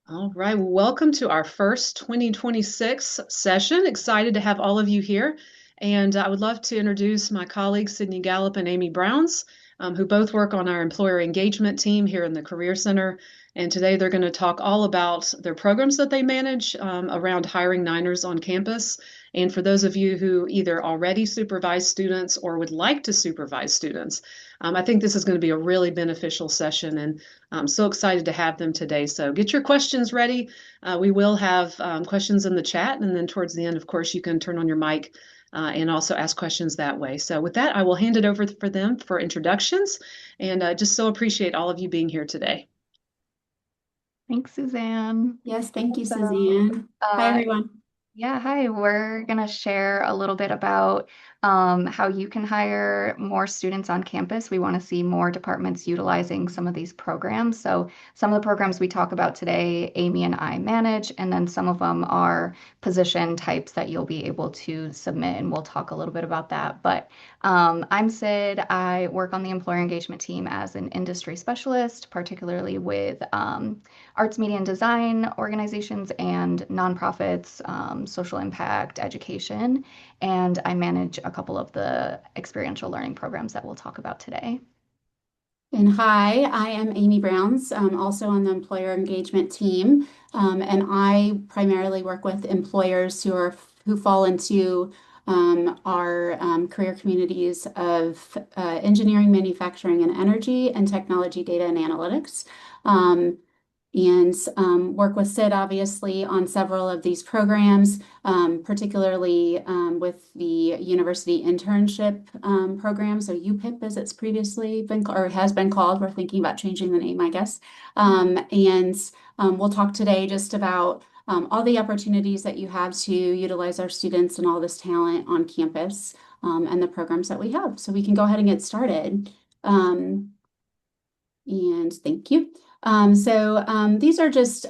All right, well, welcome to our first 2026 session. Excited to have all of you here. And I would love to introduce my colleagues, Sydney Gallup and Amy Browns, who both work on our employer engagement team here in the Career Center. And today they're going to talk all about their programs that they manage around hiring Niners on campus. And for those of you who either already supervise students or would like to supervise students, I think this is going to be a really beneficial session. And I'm so excited to have them today. So get your questions ready. We will have questions in the chat. And then towards the end, of course, you can turn on your mic and also ask questions that way. So with that, I will hand it over for them for introductions and just so appreciate all of you being here today. Thanks, Suzanne. Yes, thank you, So, Suzanne. Hi, uh, everyone. yeah, hi. We're going to share a little bit about how you can hire more students on campus. We want to see more departments utilizing some of these programs. So, some of the programs we talk about today, Amy and I manage, and then some of them are position types that you'll be able to submit, and we'll talk a little bit about that. But I'm Sid. I work on the employer engagement team as an industry specialist, particularly with arts, media, and design organizations and nonprofits, social impact, education. And I manage a couple of the experiential learning programs that we'll talk about today. And hi, I am Amy Browns, also on the employer engagement team. And I primarily work with employers who fall into our career communities of engineering, manufacturing, and energy, and technology, data, and analytics. Um, and work with Sid, obviously, on several of these programs, particularly with the university internship program. So UPIP, as it's previously been or has been called. We're thinking about changing the name, I guess. And we'll talk today just about all the opportunities that you have to utilize our students and all this talent on campus and the programs that we have. So we can go ahead and get started. And thank you. These are just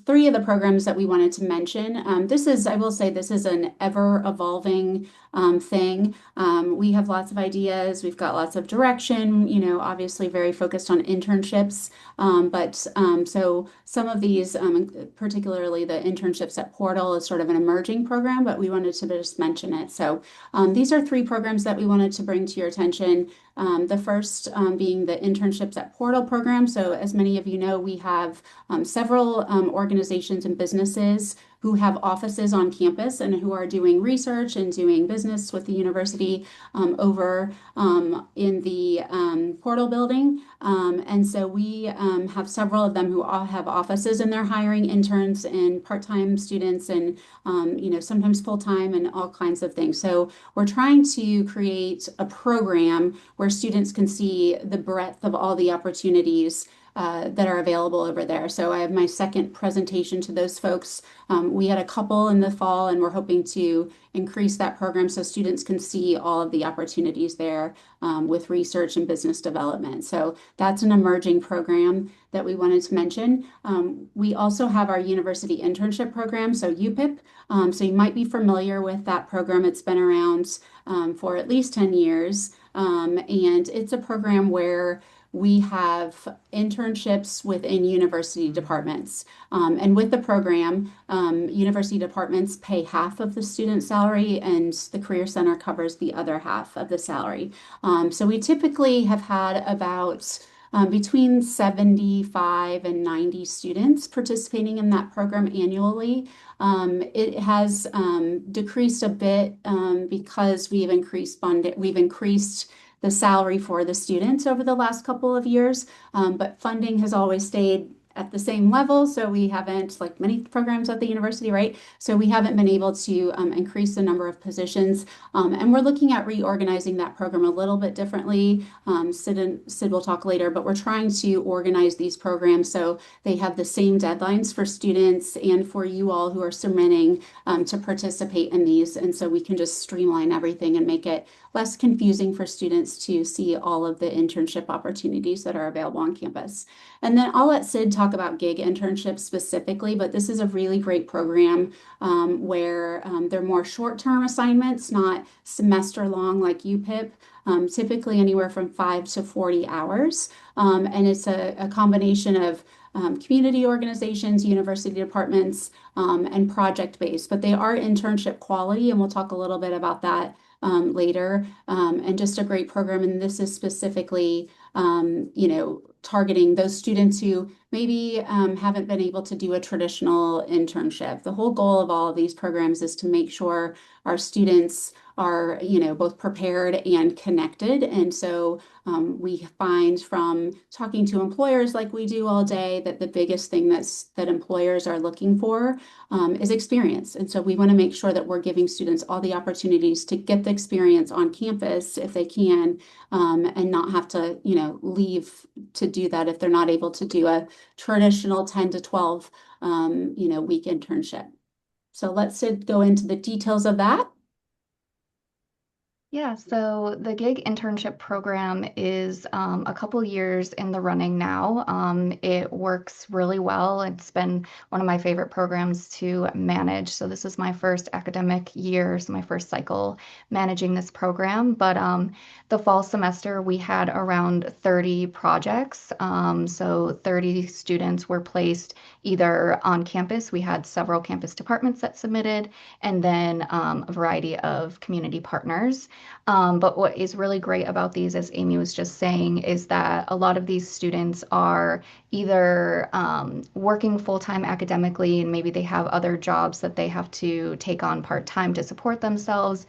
three of the programs that we wanted to mention. I will say, this is an ever-evolving thing. We have lots of ideas. We've got lots of direction, obviously very focused on internships. So some of these, particularly the internships at Portal, is sort of an emerging program, but we wanted to just mention it. So these are three programs that we wanted to bring to your attention. The first being the internships at Portal program. So as many of you know, we have several organizations and businesses who have offices on campus and who are doing research and doing business with the university over in the Portal building. And so we have several of them who all have offices, and they're hiring interns and part-time students and sometimes full-time and all kinds of things. So we're trying to create a program where students can see the breadth of all the opportunities that are available over there. So I have my second presentation to those folks. We had a couple in the fall, and we're hoping to increase that program so students can see all of the opportunities there with research and business development. So that's an emerging program that we wanted to mention. We also have our university internship program, so UPIP. So you might be familiar with that program. It's been around for at least 10 years. And it's a program where we have internships within university departments. And with the program, university departments pay half of the student salary, and the Career Center covers the other half of the salary. So we typically have had about between 75 and 90 students participating in that program annually. It has decreased a bit because we've increased funding. We've increased the salary for the students over the last couple of years, but funding has always stayed at the same level. So we haven't, like many programs at the university, right? So we haven't been able to increase the number of positions. And we're looking at reorganizing that program a little bit differently. Sid will talk later, but we're trying to organize these programs so they have the same deadlines for students and for you all who are submitting to participate in these. And so we can just streamline everything and make it less confusing for students to see all of the internship opportunities that are available on campus. And then I'll let Sid talk about gig internships specifically, but this is a really great program where they're more short-term assignments, not semester long like UPIP, typically anywhere from 5 to 40 hours. And it's a combination of community organizations, university departments, and project-based, but they are internship quality, and we'll talk a little bit about that later. And just a great program, and this is specifically, targeting those students who maybe haven't been able to do a traditional internship. The whole goal of all of these programs is to make sure our students are, both prepared and connected. And so we find from talking to employers like we do all day that the biggest thing that employers are looking for is experience. And so we want to make sure that we're giving students all the opportunities to get the experience on campus if they can, and not have to, leave to do that if they're not able to do a traditional 10 to 12, week internship. So let's go into the details of that. Yeah, so the gig internship program is a couple years in the running now. It works really well. It's been one of my favorite programs to manage. So this is my first academic year, so my first cycle managing this program. But the fall semester, we had around 30 projects. So 30 students were placed either on campus. We had several campus departments that submitted, and then a variety of community partners. But what is really great about these, as Amy was just saying, is that a lot of these students are either working full-time academically, and maybe they have other jobs that they have to take on part-time to support themselves.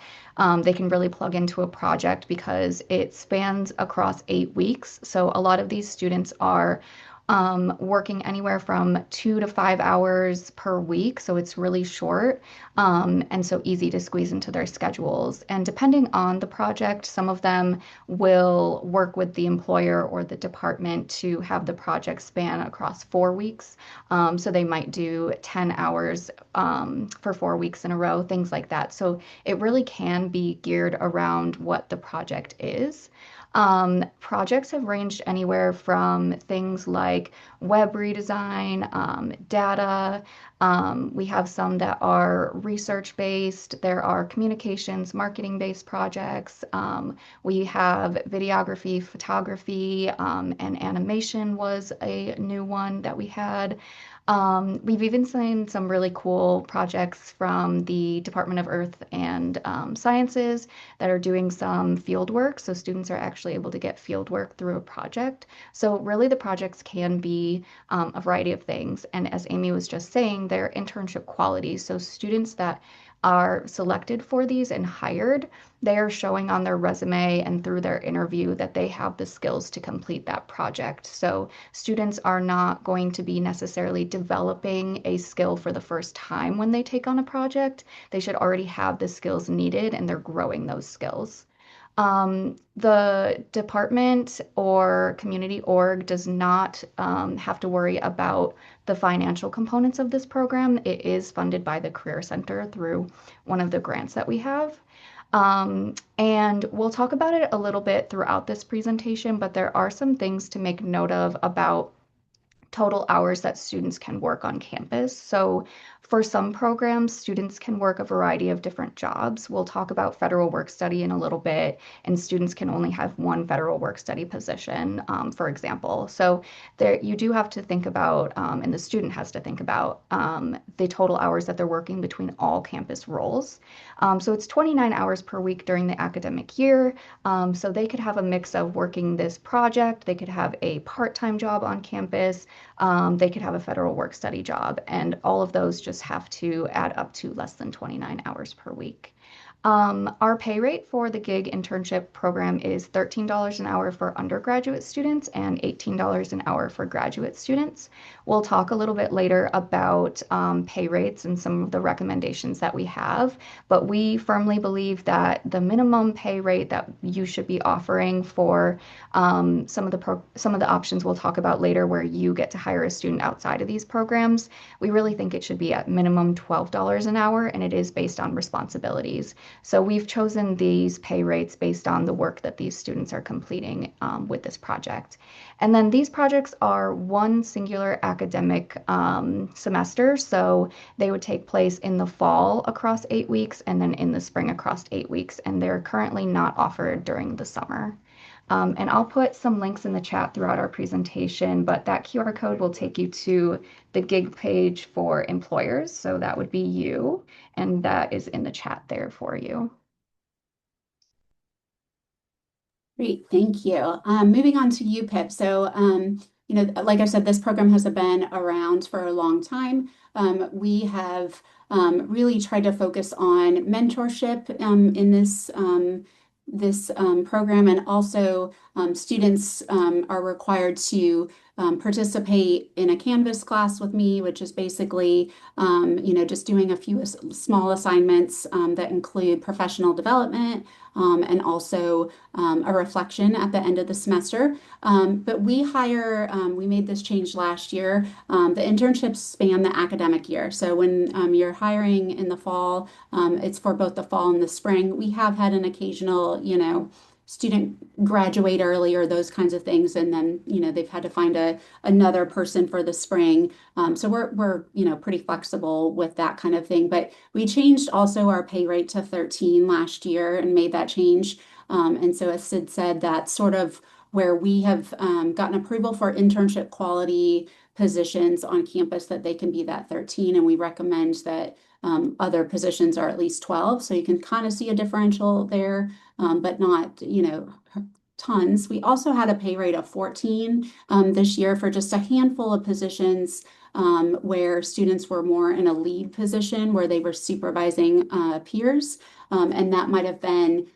They can really plug into a project because it spans across 8 weeks. So a lot of these students are working anywhere from 2 to 5 hours per week. So it's really short, and so easy to squeeze into their schedules. And depending on the project, some of them will work with the employer or the department to have the project span across 4 weeks. So they might do 10 hours for 4 weeks in a row, things like that. So it really can be geared around what the project is. Projects have ranged anywhere from things like web redesign, data. We have some that are research based. There are communications, marketing based projects. We have videography, photography, and animation was a new one that we had. We've even seen some really cool projects from the Department of Earth and Sciences that are doing some field work. So students are actually able to get field work through a project. So really the projects can be a variety of things. And as Amy was just saying, they're internship qualities. So students that are selected for these and hired, they are showing on their resume and through their interview that they have the skills to complete that project. So students are not going to be necessarily developing a skill for the first time when they take on a project. They should already have the skills needed and they're growing those skills. The department or community org does not have to worry about the financial components of this program. It is funded by the Career Center through one of the grants that we have. And we'll talk about it a little bit throughout this presentation, but there are some things to make note of about total hours that students can work on campus. So for some programs, students can work a variety of different jobs. We'll talk about federal work study in a little bit, and students can only have one federal work study position, for example. So there, you do have to think about, and the student has to think about the total hours that they're working between all campus roles. So it's 29 hours per week during the academic year. So they could have a mix of working this project, they could have a part-time job on campus, they could have a federal work study job, and all of those just have to add up to less than 29 hours per week. Our pay rate for the gig internship program is $13 an hour for undergraduate students and $18 an hour for graduate students. We'll talk a little bit later about pay rates and some of the recommendations that we have, but we firmly believe that the minimum pay rate that you should be offering for some of the options we'll talk about later where you get to hire a student outside of these programs, we really think it should be at minimum $12 an hour, and it is based on responsibilities. So we've chosen these pay rates based on the work that these students are completing with this project. And then these projects are one singular academic semester. So they would take place in the fall across 8 weeks and then in the spring across 8 weeks. And they're currently not offered during the summer. And I'll put some links in the chat throughout our presentation, but that QR code will take you to the gig page for employers. So that would be you, and that is in the chat there for you. Great, thank you. Moving on to UPIP. So, like I said, this program has been around for a long time. We have really tried to focus on mentorship in this program, and also students are required to participate in a Canvas class with me, which is basically, just doing a few small assignments that include professional development and also a reflection at the end of the semester. But we made this change last year. The internships span the academic year. So when you're hiring in the fall, it's for both the fall and the spring. We have had an occasional, student graduate early or those kinds of things, and then they've had to find another person for the spring. So we're pretty flexible with that kind of thing. But we changed also our pay rate to 13 last year and made that change. And so as Sid said, that's sort of where we have gotten approval for internship quality positions on campus that they can be that 13, and we recommend that other positions are at least 12. So you can kind of see a differential there, but not, tons. We also had a pay rate of 14 this year for just a handful of positions where students were more in a lead position where they were supervising peers. And that might have been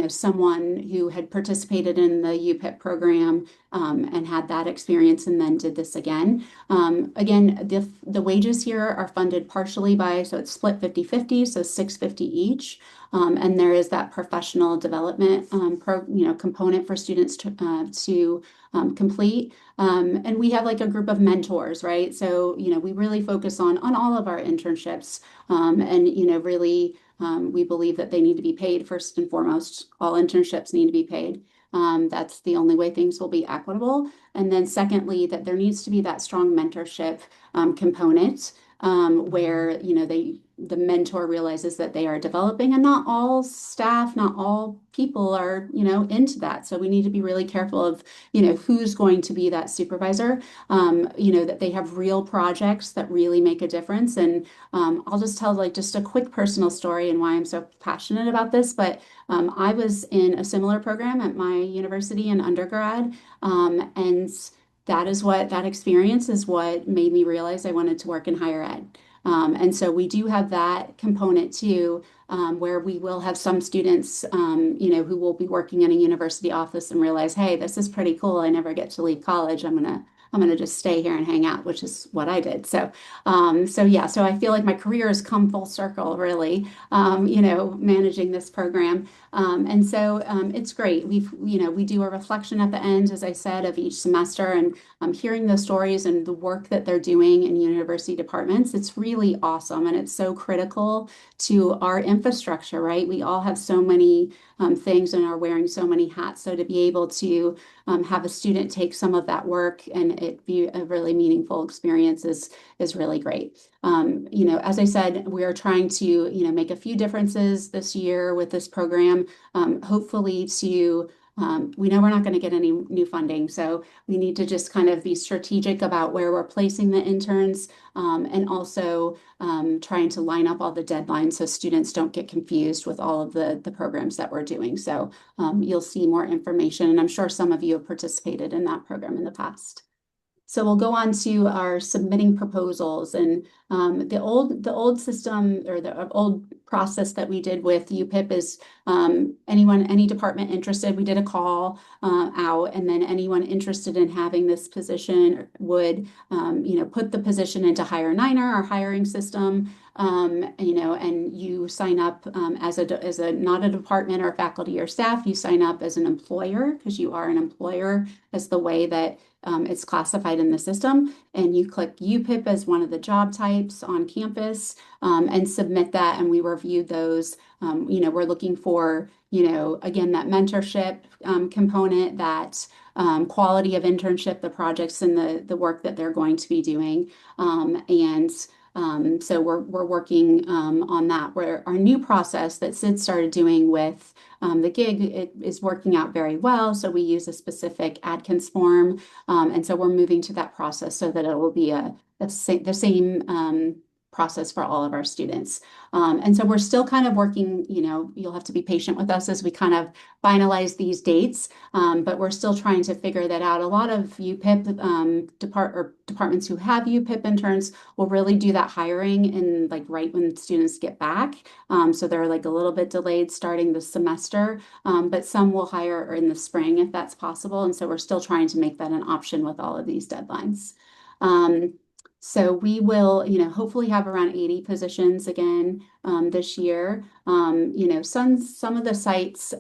someone who had participated in the UPIP program and had that experience and then did this again. Again, the wages here are funded partially so it's split 50-50, so 650 each. And there is that professional development component for students to complete. And we have like a group of mentors, right? So, we really focus on all of our internships and, really we believe that they need to be paid first and foremost. All internships need to be paid. That's the only way things will be equitable. And then secondly, that there needs to be that strong mentorship component where, the mentor realizes that they are developing, and not all staff, not all people are, into that. So we need to be really careful of, who's going to be that supervisor, that they have real projects that really make a difference. And I'll just tell just a quick personal story and why I'm so passionate about this. But I was in a similar program at my university in undergrad, and that experience is what made me realize I wanted to work in higher ed. And so we do have that component too, where we will have some students, who will be working in a university office and realize, hey, this is pretty cool. I never get to leave college. I'm gonna just stay here and hang out, which is what I did. So I feel like my career has come full circle, really, managing this program. And so it's great. We do a reflection at the end, as I said, of each semester, and hearing the stories and the work that they're doing in university departments. It's really awesome, and it's so critical to our infrastructure, right? We all have so many things and are wearing so many hats. So to be able to have a student take some of that work and it be a really meaningful experience is really great. As I said, we are trying to, make a few differences this year with this program, hopefully we know we're not going to get any new funding, so we need to just kind of be strategic about where we're placing the interns, and also trying to line up all the deadlines so students don't get confused with all of the programs that we're doing. So you'll see more information, and I'm sure some of you have participated in that program in the past. So we'll go on to our submitting proposals, and the old system, or the old process that we did with UPIP is any department interested, we did a call out, and then anyone interested in having this position would put the position into Hire Niner, our hiring system, and you sign up as a not a department or faculty or staff. You sign up as an employer because you are an employer, as the way that it's classified in the system, and you click UPIP as one of the job types on campus and submit that, and we reviewed those. We're looking for, again, that mentorship component, that quality of internship, the projects and the work that they're going to be doing. And So we're working on that. Where our new process that Sid started doing with the gig, it is working out very well. So we use a specific Adkins form, and so we're moving to that process so that it will be the same process for all of our students. And so we're still kind of working, you'll have to be patient with us as we kind of finalize these dates, but we're still trying to figure that out. A lot of UPIP departments who have UPIP interns will really do that hiring in like right when students get back. So they're like a little bit delayed starting the semester, but some will hire in the spring if that's possible. And so we're still trying to make that an option with all of these deadlines. Um, so we will, hopefully have around 80 positions again this year. Some of the sites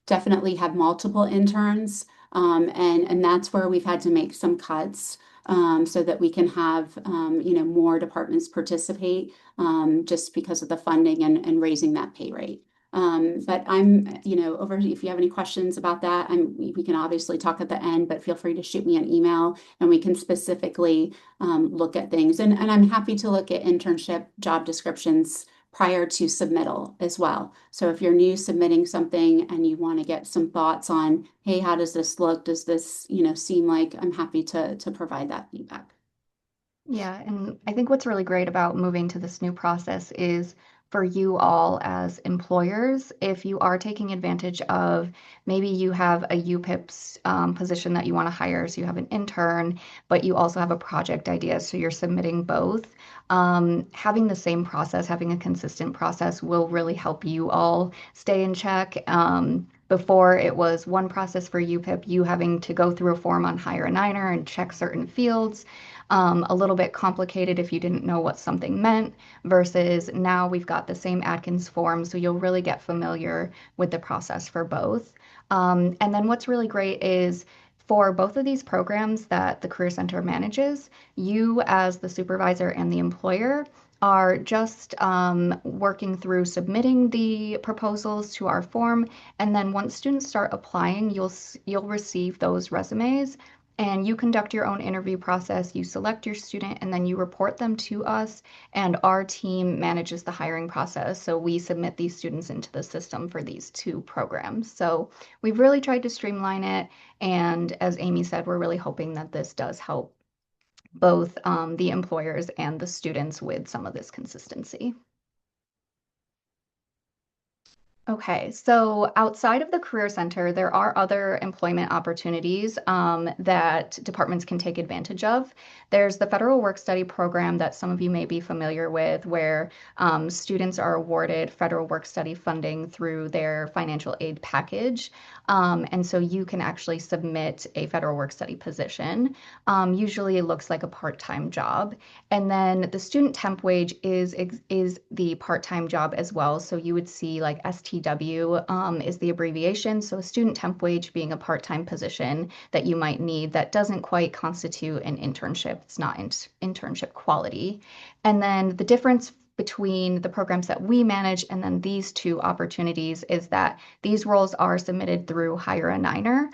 definitely have multiple interns, and that's where we've had to make some cuts so that we can have more departments participate just because of the funding and raising that pay rate. But I'm, over if you have any questions about that, we can obviously talk at the end, but feel free to shoot me an email and we can specifically look at things. And I'm happy to look at internship job descriptions prior to submittal as well. So if you're new submitting something and you want to get some thoughts on, hey, how does this look? Does this, seem like, I'm happy to provide that feedback. Yeah, and I think what's really great about moving to this new process is for you all as employers, if you are taking advantage of maybe you have a UPIPS position that you want to hire, so you have an intern, but you also have a project idea, so you're submitting both. Having the same process, having a consistent process will really help you all stay in check. Before it was one process for UPIP, you having to go through a form on Hire a Niner and check certain fields, a little bit complicated if you didn't know what something meant, versus now we've got the same Atkins form, so you'll really get familiar with the process for both. And then what's really great is for both of these programs that the Career Center manages, you as the supervisor and the employer are just working through submitting the proposals to our form, and then once students start applying, you'll receive those resumes and you conduct your own interview process. You select your student and then you report them to us, and our team manages the hiring process. So we submit these students into the system for these two programs. So we've really tried to streamline it. And as Amy said, we're really hoping that this does help both the employers and the students with some of this consistency. Okay, so outside of the Career Center, there are other employment opportunities that departments can take advantage of. There's the Federal Work Study Program that some of you may be familiar with, where students are awarded federal work study funding through their financial aid package. And so you can actually submit a federal work study position. Usually it looks like a part-time job. And then the student temp wage is the part-time job as well. So you would see like STW is the abbreviation. So a student temp wage being a part-time position that you might need that doesn't quite constitute an internship. It's not internship quality. And then the difference between the programs that we manage and then these two opportunities is that these roles are submitted through Hire a Niner.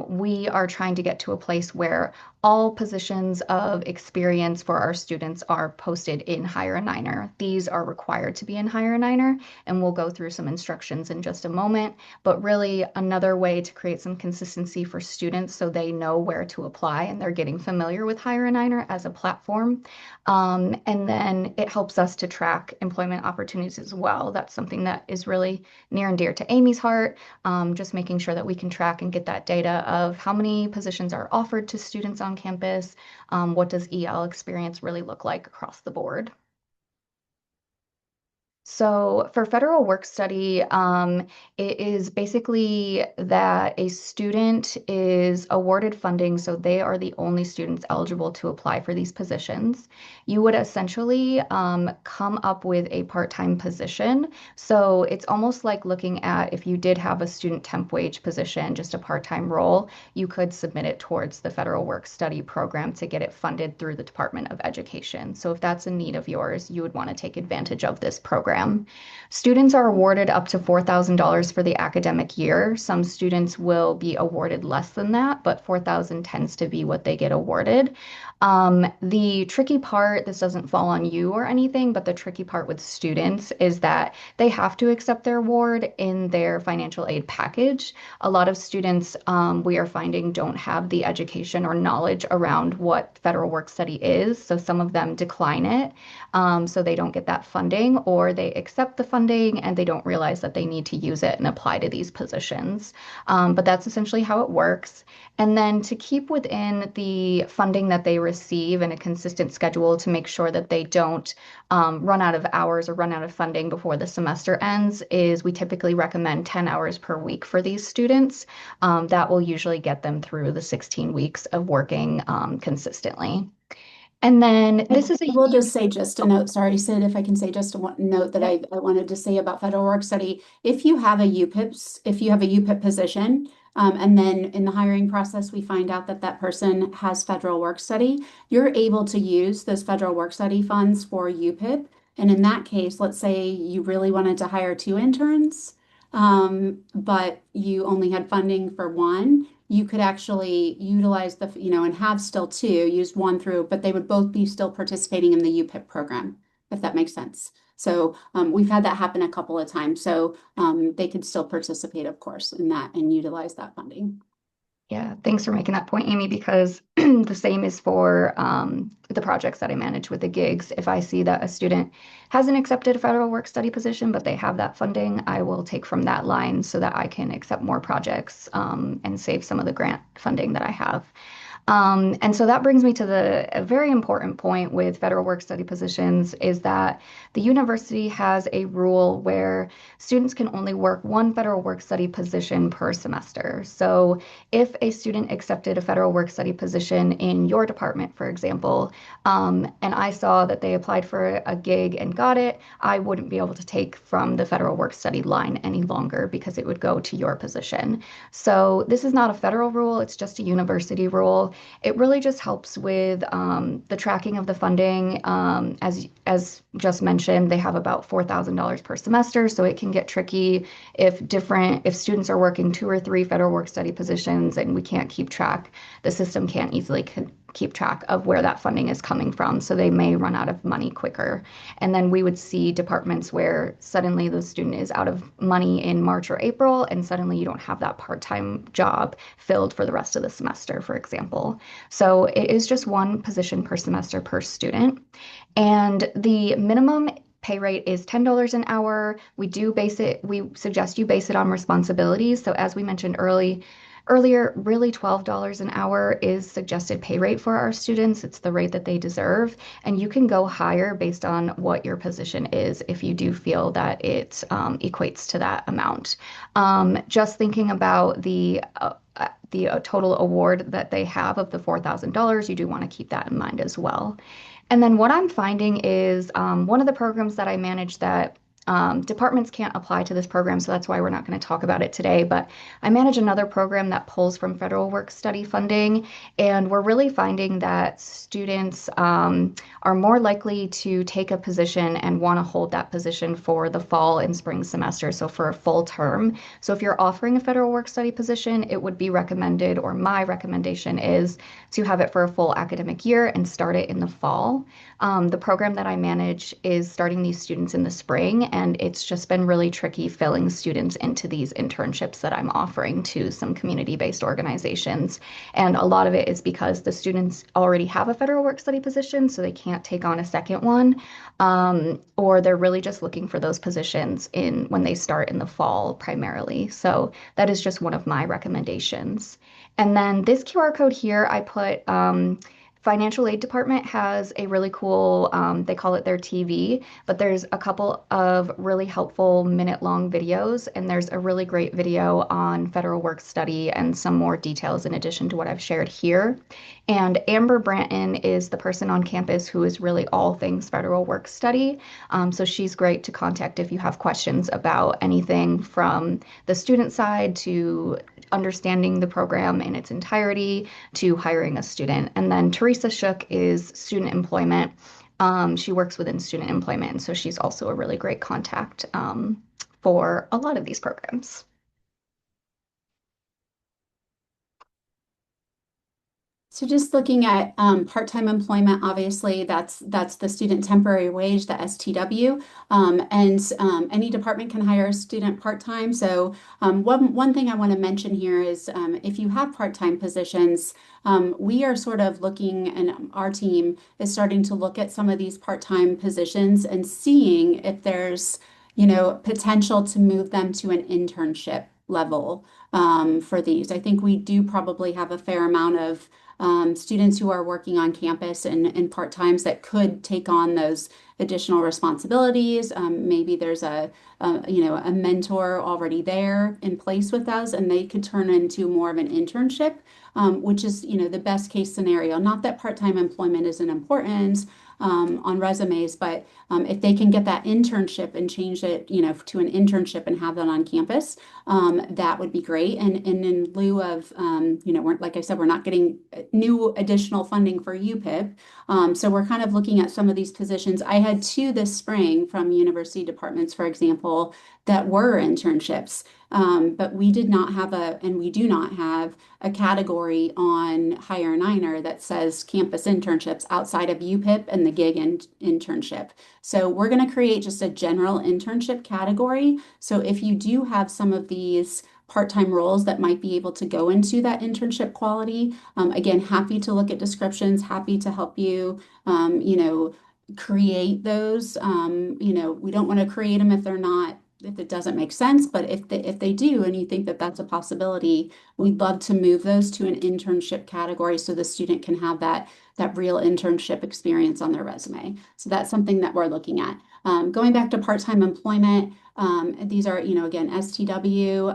We are trying to get to a place where all positions of experience for our students are posted in Hire a Niner. These are required to be in Hire a Niner, and we'll go through some instructions in just a moment. But really, another way to create some consistency for students so they know where to apply and they're getting familiar with Hire a Niner as a platform. And then it helps us to track employment opportunities as well. That's something that is really near and dear to Amy's heart, just making sure that we can track and get that data of how many positions are offered to students on campus, what does EL experience really look like across the board. So for federal work study, it is basically that a student is awarded funding, so they are the only students eligible to apply for these positions. You would essentially come up with a part-time position. So it's almost like looking at if you did have a student temp wage position, just a part-time role, you could submit it towards the federal work study program to get it funded through the Department of Education. So if that's a need of yours, you would want to take advantage of this program. program. Students are awarded up to $4,000 for the academic year. Some students will be awarded less than that, but 4,000 tends to be what they get awarded. The tricky part, this doesn't fall on you or anything, but the tricky part with students is that they have to accept their award in their financial aid package. A lot of students, we are finding, don't have the education or knowledge around what federal work study is. So some of them decline it, so they don't get that funding, or they accept the funding and they don't realize that they need to use it and apply to these positions. But that's essentially how it works. And then to keep within the funding that they receive in a consistent schedule to make sure that they don't run out of hours or run out of funding before the semester ends is we typically recommend 10 hours per week for these students. That will usually get them through the 16 weeks of working consistently. And then I this is I will just say just a note, sorry, Sid, if I can say just a note that yeah, I wanted to say about federal work study. If you have a if you have a UPIP position, and then in the hiring process, we find out that that person has federal work study, you're able to use those federal work study funds for UPIP. And in that case, let's say you really wanted to hire two interns, but you only had funding for one, you could actually utilize and have still two, use one through, but they would both be still participating in the UPIP program, if that makes sense. So we've had that happen a couple of times. So they could still participate, of course, in that and utilize that funding. yeah, thanks for making that point, Amy, because the same is for the projects that I manage with the gigs. If I see that a student hasn't accepted a federal work study position, but they have that funding, I will take from that line so that I can accept more projects and save some of the grant funding that I have. And so that brings me to a very important point with federal work study positions is that the university has a rule where students can only work one federal work study position per semester. So if a student accepted a federal work study position in your department, for example, and I saw that they applied for a gig and got it, I wouldn't be able to take from the federal work study line any longer because it would go to your position. So this is not a federal rule, it's just a university rule. It really just helps with the tracking of the funding. As just mentioned, they have about $4,000 per semester, so it can get tricky if students are working two or three federal work study positions and we can't keep track. The system can't easily keep track of where that funding is coming from, so they may run out of money quicker. And then we would see departments where suddenly the student is out of money in March or April, and suddenly you don't have that part-time job filled for the rest of the semester, for example. So it is just one position per semester per student. And the minimum pay rate is $10 an hour. We suggest you base it on responsibilities. So as we mentioned earlier, really $12 an hour is suggested pay rate for our students. It's the rate that they deserve. And you can go higher based on what your position is if you do feel that it equates to that amount. Just thinking about the total award that they have of the $4,000, you do want to keep that in mind as well. And then what I'm finding is one of the programs that I manage that departments can't apply to this program, so that's why we're not going to talk about it today. But I manage another program that pulls from federal work study funding, and we're really finding that students are more likely to take a position and want to hold that position for the fall and spring semester, so for a full term. So if you're offering a federal work study position, it would be recommended, or my recommendation is to have it for a full academic year and start it in the fall. The program that I manage is starting these students in the spring, and it's just been really tricky filling students into these internships that I'm offering to some community-based organizations. And a lot of it is because the students already have a federal work study position, so they can't take on a second one, or they're really just looking for those positions when they start in the fall primarily. So that is just one of my recommendations. And then this QR code here, I put financial aid department has a really cool, they call it their TV, but there's a couple of really helpful minute-long videos, and there's a really great video on federal work study and some more details in addition to what I've shared here. And Amber Branton is the person on campus who is really all things federal work study. So she's great to contact if you have questions about anything from the student side to understanding the program in its entirety to hiring a student. And then Teresa Shook is student employment. She works within student employment, and so she's also a really great contact for a lot of these programs. So just looking at part-time employment, obviously that's the student temporary wage, the STW, and any department can hire a student part-time. So one thing I want to mention here is if you have part-time positions, we are sort of looking, and our team is starting to look at some of these part-time positions and seeing if there's, potential to move them to an internship level for these. I think we do probably have a fair amount of students who are working on campus and part-times that could take on those additional responsibilities. Maybe there's a mentor already there in place with us, and they could turn into more of an internship, which is, the best case scenario. Not that part-time employment isn't important on resumes, but if they can get that internship and change it, to an internship and have that on campus, that would be great. And in lieu of, like I said, we're not getting new additional funding for UPIP. So we're kind of looking at some of these positions. I had two this spring from university departments, for example, that were internships. But we did not have and we do not have a category on Hire Niner that says campus internships outside of UPIP and the gig internship. So we're going to create just a general internship category. So if you do have some of these part-time roles that might be able to go into that internship quality, again, happy to look at descriptions, happy to help you, create those. We don't want to create them if it doesn't make sense, but if they do, and you think that that's a possibility, we'd love to move those to an internship category so the student can have that real internship experience on their resume. So that's something that we're looking at. Going back to part-time employment, these are, again, STW,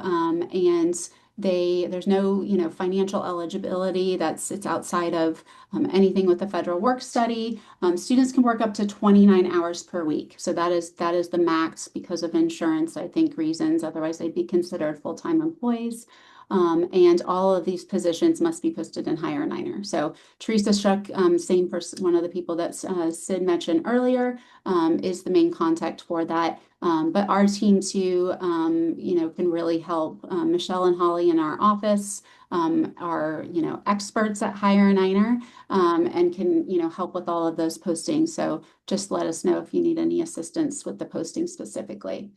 and there's no, financial eligibility. It's outside of anything with the federal work study. Students can work up to 29 hours per week. So that is the max because of insurance, I think, reasons. Otherwise, they'd be considered full-time employees. And all of these positions must be posted in Hire Niner. So Teresa Shuck, same person, one of the people that Sid mentioned earlier, is the main contact for that. But our team too, can really help. Michelle and Holly in our office are, experts at Hire Niner, and can, help with all of those postings. So just let us know if you need any assistance with the posting specifically.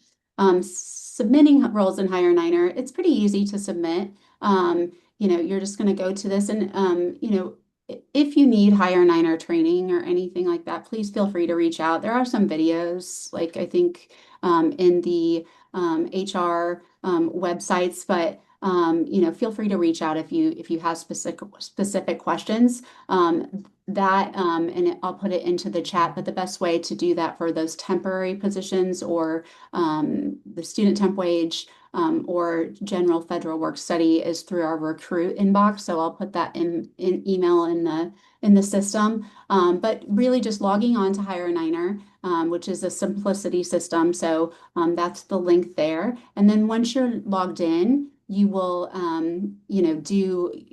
Submitting roles in Hire Niner, it's pretty easy to submit. You're just going to go to this and, if you need Hire Niner training or anything like that, please feel free to reach out. There are some videos, like I think in the HR websites, but feel free to reach out if you have specific questions. I'll put it into the chat, but the best way to do that for those temporary positions or the student temp wage or general federal work study is through our recruit inbox. So I'll put that in email in the system. But really just logging on to Hire Niner, which is a simplicity system. So that's the link there. And then once you're logged in, you will,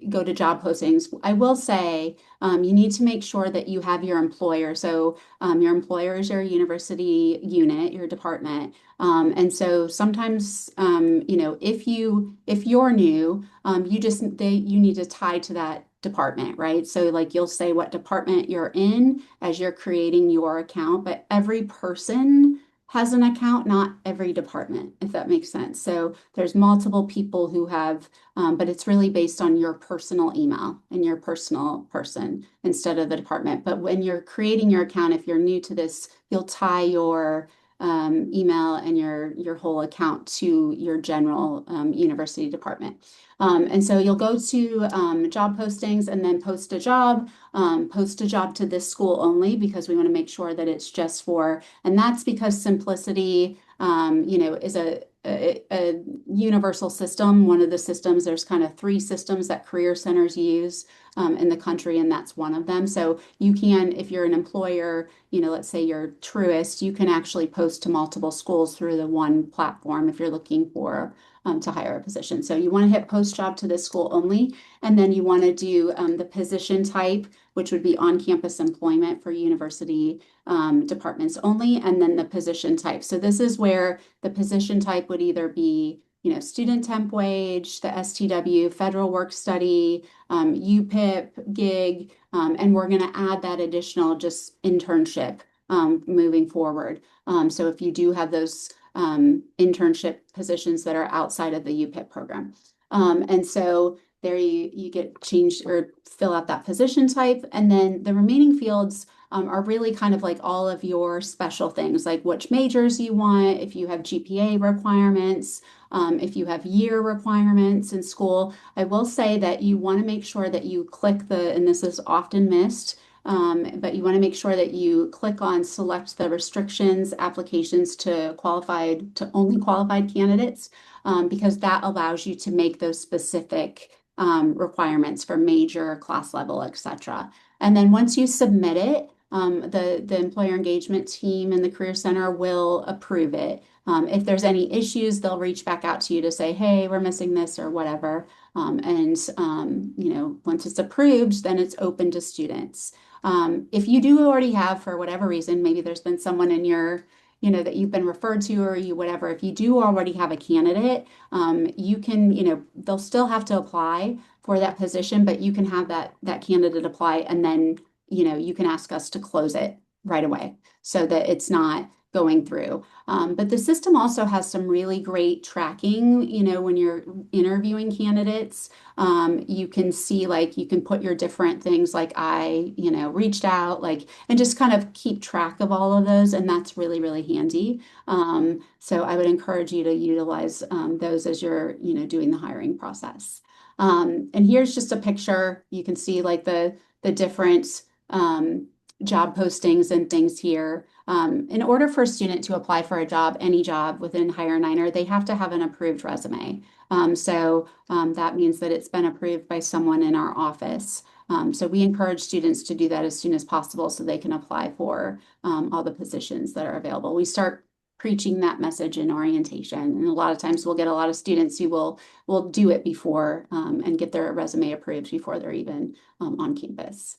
go to job postings. I will say you need to make sure that you have your employer. So your employer is your university unit, your department. And so sometimes, if you're new, you need to tie to that department, right? So like you'll say what department you're in as you're creating your account, but every person has an account, not every department, if that makes sense. So there's multiple people who have, but it's really based on your personal email and your personal person instead of the department. But when you're creating your account, if you're new to this, you'll tie your email and your whole account to your general university department. And so you'll go to job postings and then post a job to this school only because we want to make sure that it's just for, and that's because simplicity, is a universal system. One of the systems, there's kind of three systems that career centers use in the country, and that's one of them. So you can, if you're an employer, let's say you're Truist, you can actually post to multiple schools through the one platform if you're looking for to hire a position. So you want to hit post job to this school only, and then you want to do the position type which would be on-campus employment for university departments only, and then the position type. So this is where the position type would either be, student temp wage, the STW, federal work study, UPIP, gig, and we're going to add that additional just internship moving forward. So if you do have those internship positions that are outside of the UPIP program. And so there you get changed or fill out that position type. And then the remaining fields are really kind of like all of your special things, like which majors you want, if you have GPA requirements, if you have year requirements in school. I will say that you want to make sure that you click and this is often missed, but you want to make sure that you click on select the restrictions applications to only qualified candidates, because that allows you to make those specific requirements for major, class level, etc. And then once you submit it, the employer engagement team and the Career Center will approve it. If there's any issues, they'll reach back out to you to say, hey, we're missing this or whatever. Once it's approved, then it's open to students. If you do already have, for whatever reason, maybe there's been someone in your, that you've been referred to or whatever, if you do already have a candidate, you can, they'll still have to apply for that position, but you can have that candidate apply and then, you can ask us to close it right away so that it's not going through. But the system also has some really great tracking, when you're interviewing candidates, you can see, like, you can put your different things like I, reached out, like, and just kind of keep track of all of those. And that's really, really handy. So I would encourage you to utilize those as you're, doing the hiring process. And here's just a picture. You can see like the different job postings and things here. In order for a student to apply for a job, any job within Hire Niner, they have to have an approved resume. So that means that it's been approved by someone in our office. So we encourage students to do that as soon as possible so they can apply for all the positions that are available. We start preaching that message in orientation, and a lot of times we'll get a lot of students who will do it before and get their resume approved before they're even on campus.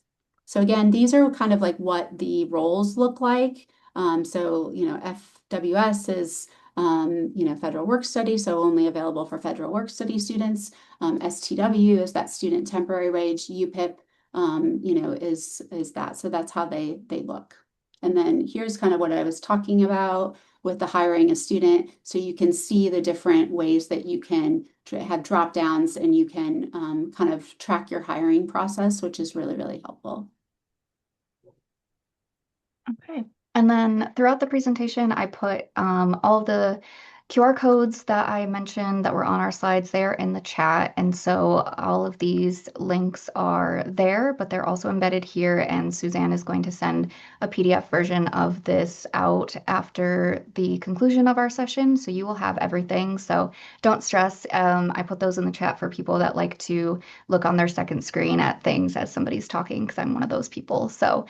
So again, these are kind of like what the roles look like. So, FWS is, federal work study, so only available for federal work study students. STW is that student temporary wage. UPIP, is that. So that's how they look. And then here's kind of what I was talking about with the hiring a student. So you can see the different ways that you can have drop downs and you can kind of track your hiring process, which is really, really helpful. Okay. And then throughout the presentation, I put all the QR codes that I mentioned that were on our slides there in the chat. And so all of these links are there, but they're also embedded here. And Suzanne is going to send a PDF version of this out after the conclusion of our session. So you will have everything. So don't stress. I put those in the chat for people that like to look on their second screen at things as somebody's talking, because I'm one of those people. So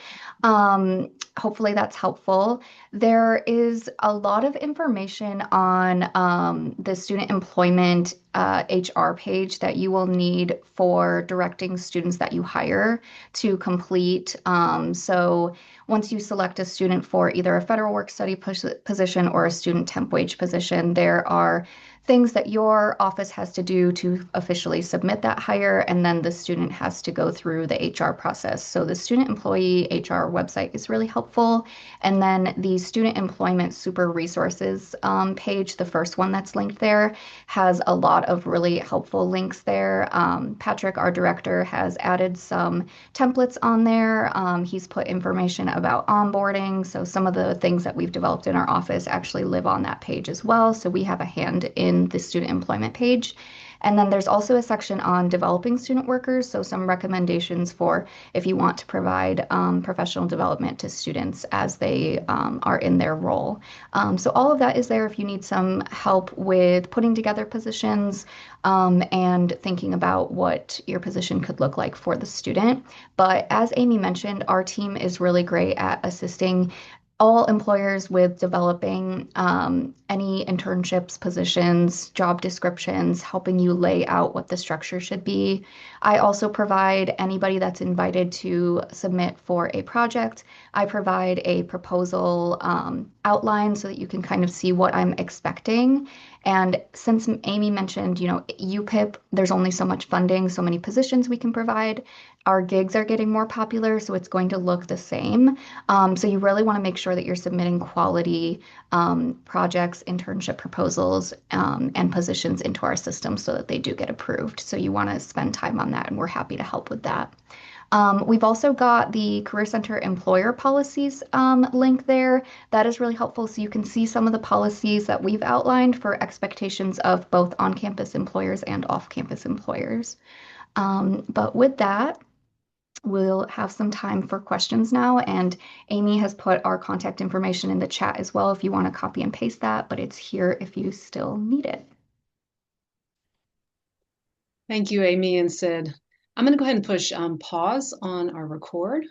hopefully that's helpful. There is a lot of information on the student employment HR page that you will need for directing students that you hire to complete. So once you select a student for either a federal work study position or a student temp wage position, there are things that your office has to do to officially submit that hire, and then the student has to go through the HR process. So the student employee HR website is really helpful. And then the student employment super resources page, the first one that's linked there, has a lot of really helpful links there. Patrick, our director, has added some templates on there. He's put information about onboarding. So some of the things that we've developed in our office actually live on that page as well. So we have a hand in the student employment page. And then there's also a section on developing student workers. So some recommendations for if you want to provide professional development to students as they are in their role. So all of that is there if you need some help with putting together positions and thinking about what your position could look like for the student. But as Amy mentioned, our team is really great at assisting all employers with developing any internships, positions, job descriptions, helping you lay out what the structure should be. I also provide anybody that's invited to submit for a project. I provide a proposal outline so that you can kind of see what I'm expecting. And since Amy mentioned, UPIP, there's only so much funding, so many positions we can provide. Our gigs are getting more popular, so it's going to look the same. So you really want to make sure that you're submitting quality projects, internship proposals, and positions into our system so that they do get approved. So you want to spend time on that, and we're happy to help with that. We've also got the Career Center employer policies link there. That is really helpful so you can see some of the policies that we've outlined for expectations of both on-campus employers and off-campus employers. But with that, we'll have some time for questions now, and Amy has put our contact information in the chat as well if you want to copy and paste that, but it's here if you still need it. Thank you, Amy and Sid. I'm going to go ahead and push pause on our record.